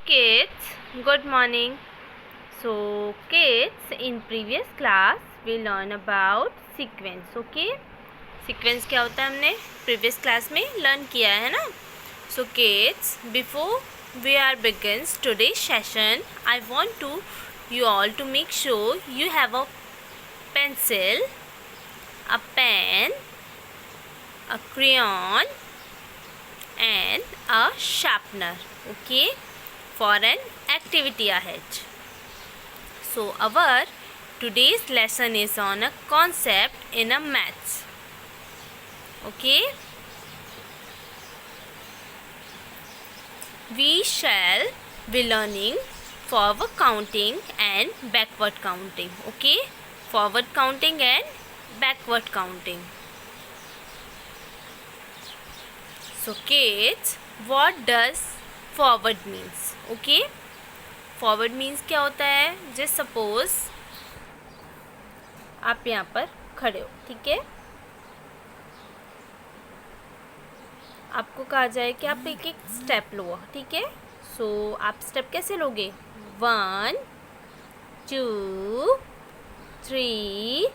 Kids, good morning. So kids, in previous class we learn about sequence. Okay, sequence क्या होता है हमने previous class में learn किया है ना. So kids, before we are begins today's session, I want to you all to make sure you have a pencil, a pen, a crayon and a sharpener. Okay, for an activity ahead. So our today's lesson is on a concept in a maths. Okay, we shall be learning forward counting and backward counting. Okay, forward counting and backward counting. So kids, what does forward means? Okay, forward means क्या होता है. Just suppose आप यहाँ पर खड़े हो, ठीक है, आपको कहा जाए कि आप एक एक स्टेप लो, ठीक है. सो आप स्टेप कैसे लोगे? 1 2 3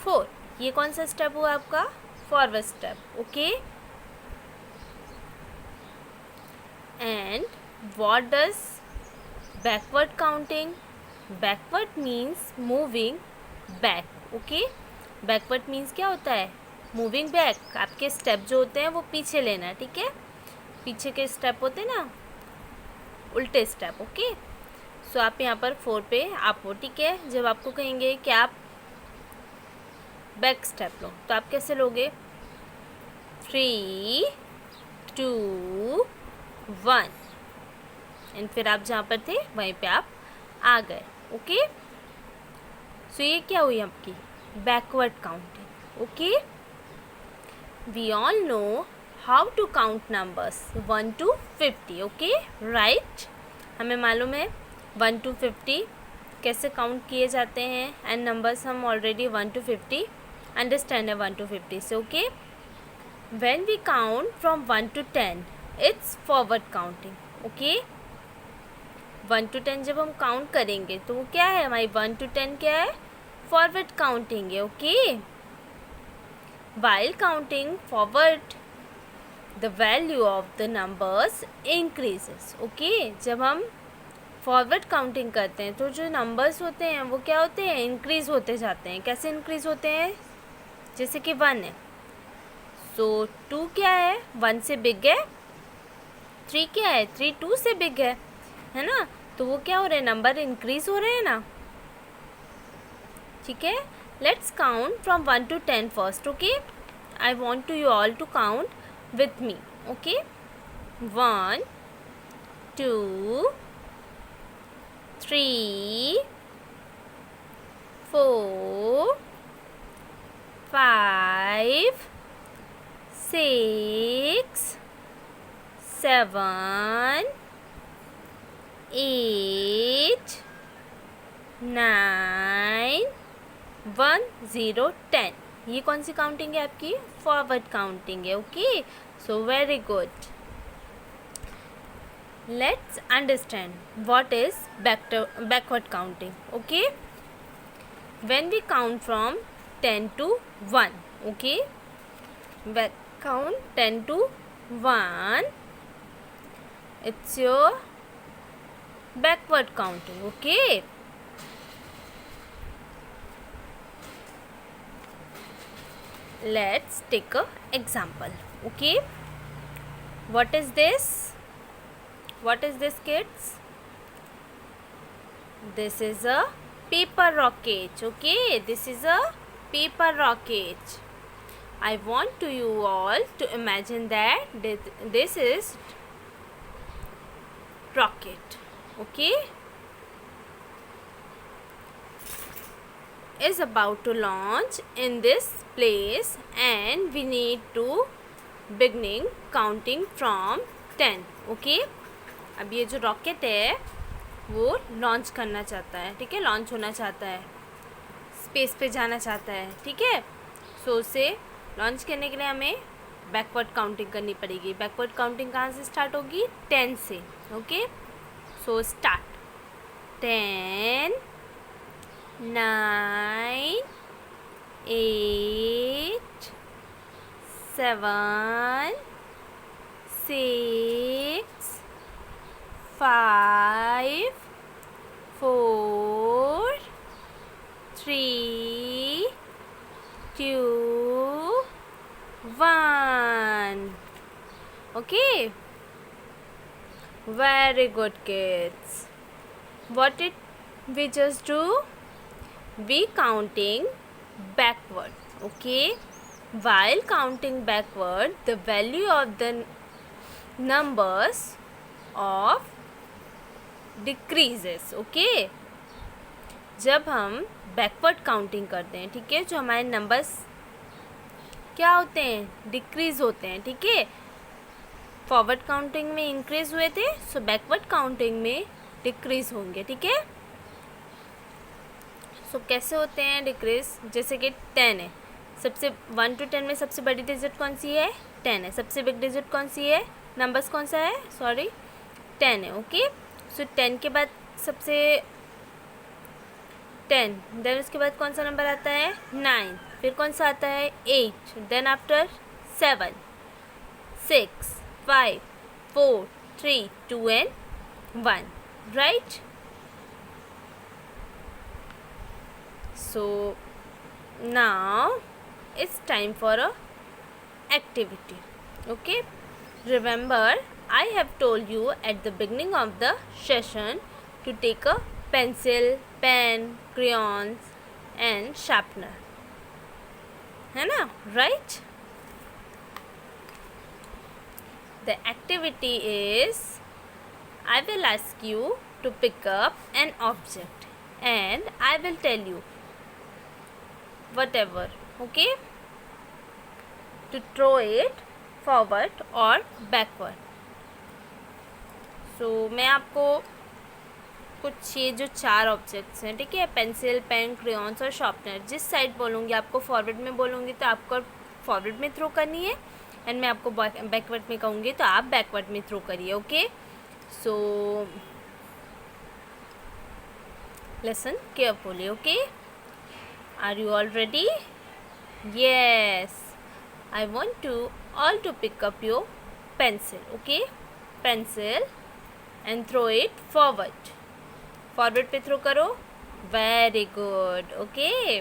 4. ये कौन सा स्टेप हुआ आपका? Forward step. Okay, and what does backward counting? Backward means moving back. Okay, backward means क्या होता है? moving back. आपके स्टेप जो होते हैं वो पीछे लेना, ठीक है. पीछे के स्टेप होते हैं ना, उल्टे स्टेप. ओके, सो आप यहाँ पर 4 पे आप हो, ठीक है. जब आपको कहेंगे कि आप बैक स्टेप लो, तो आप कैसे लोगे? 3 2 1 एंड फिर आप जहाँ पर थे वहीं पे आप आ गए. ओके, सो ये क्या हुई आपकी? Backward counting. Okay, we all know how to count numbers 1 to 50. Okay, right, हमें मालूम है 1 to 50 कैसे काउंट किए जाते हैं, एंड नंबर्स हम ऑलरेडी 1 to 50 अंडरस्टैंड है 1 to 50 से. Okay, when we count from 1 to 10 it's forward counting. Okay, 1 to 10 जब हम काउंट करेंगे तो वो क्या है हमारी? 1 to 10 क्या है? फॉरवर्ड काउंटिंग है. Okay, while counting forward the value of the numbers increases. Okay, जब हम फॉरवर्ड काउंटिंग करते हैं तो जो नंबर्स होते हैं वो क्या होते हैं? इंक्रीज होते जाते हैं. कैसे इंक्रीज होते हैं? जैसे कि 1 है, सो 2 क्या है? 1 से बिग है. 3 क्या है? 3 2 से बिग है ना. तो वो क्या हो रहे हैं? नंबर इंक्रीज हो रहे हैं ना, ठीक है. Let's count from 1 to 10 first. Okay, I want to you all to count with me. Okay, 1 2 3 4 5 6 7 8 9 1 0 10. ये कौन सी काउंटिंग है आपकी? फॉरवर्ड काउंटिंग है. Okay, so very good. Let's understand what is backward counting. Okay, when we count from 10 to 1. Okay, count 10 to 1, it's your backward counting. Okay, let's take a example. Okay, what is this? What is this, kids? This is a paper rocket. Okay, this is a paper rocket. I want to you all to imagine that this is rocket. Okay, is about to launch in this place and we need to beginning counting from 10. Okay, अब ये जो rocket है वो launch करना चाहता है, ठीक है, लॉन्च होना चाहता है, स्पेस पे जाना चाहता है, ठीक है. सो उसे लॉन्च करने के लिए हमें बैकवर्ड काउंटिंग करनी पड़ेगी. बैकवर्ड काउंटिंग कहाँ से स्टार्ट होगी? 10 से. Okay, so start. 10, 9, 8, 7, 6, 5, 4, 3, 2, 1. Okay. Very good, kids. What did we just do? We counting backward. Okay. While counting backward, the value of the numbers of decreases. Okay. जब हम backward counting करते हैं, ठीक है, जो हमारे नंबर्स क्या होते हैं, डिक्रीज होते हैं. ठीक है, फॉरवर्ड काउंटिंग में इंक्रीज हुए थे, सो बैकवर्ड काउंटिंग में डिक्रीज होंगे. ठीक है, सो कैसे होते हैं डिक्रीज? जैसे कि 10 है, सबसे 1 to 10 में सबसे बड़ी डिजिट कौन सी है? 10 है. सबसे बिग डिजिट कौन सी है? नंबर्स कौन सा है? सॉरी, 10 है. ओके, सो 10 के बाद सबसे 10, देन उसके बाद कौन सा नंबर आता है? 9. फिर कौन सा आता है? 8. Then after 7, 6, 5, 4, 3, 2 and 1. Right? So now it's time for a activity. Okay? Remember, I have told you at the beginning of the session to take a pencil, pen, crayons and sharpener. है ना? Right? The activity is, I will ask you to pick up an object and I will tell you whatever, okay, to throw it forward or backward. So मैं आपको कुछ ये जो 4 objects हैं, ठीक है, पेंसिल, पेन, क्रेयॉन्स और sharpener, जिस साइड बोलूँगी आपको फॉरवर्ड में बोलूँगी तो आपको फॉरवर्ड में थ्रो करनी है, एंड मैं आपको बैकवर्ड में कहूँगी तो आप बैकवर्ड में थ्रो करिए. Okay, so listen carefully. Okay, are you all ready? Yes, I want to all to pick up your pencil. Okay, pencil and throw it forward. Forward पे थ्रो करो. Very good. Okay,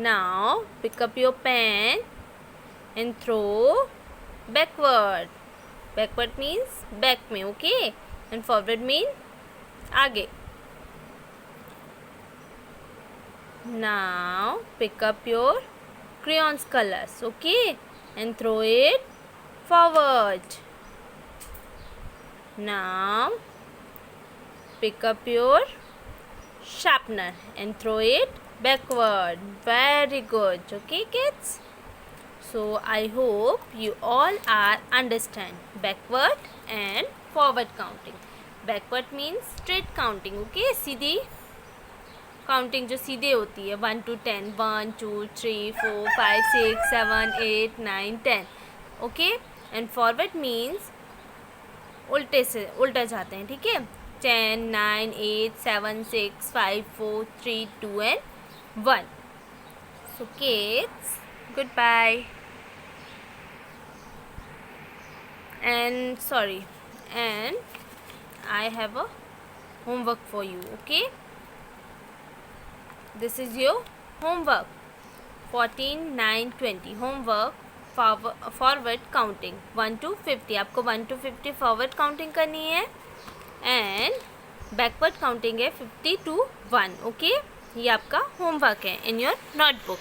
now pick up your pen and throw backward. Backward means back में. Okay, and forward means आगे. Now pick up your crayons colors. Okay, and throw it forward. Now pick up your sharpener and throw it backward. Very good. Okay, kids. So I hope you all are understand backward and forward counting. Backward means straight counting. Okay, Sidhi counting जो सीधे होती है, 1 to 10, 1 2 3 4 5 6 7 8 9 10. Okay, and forward means उल्टे से उल्टा जाते हैं. ठीक है, 10 9 8 7 6 5 4 3 2 and 1. So kids, goodbye. And sorry, and I have a homework for you. Okay, this is your homework. 14 9 20 homework. Forward counting 1 to 50. आपको 1 to 50 फॉरवर्ड काउंटिंग करनी है, एंड बैकवर्ड काउंटिंग है 50 to 1. ओके, ये आपका होमवर्क है in your notebook.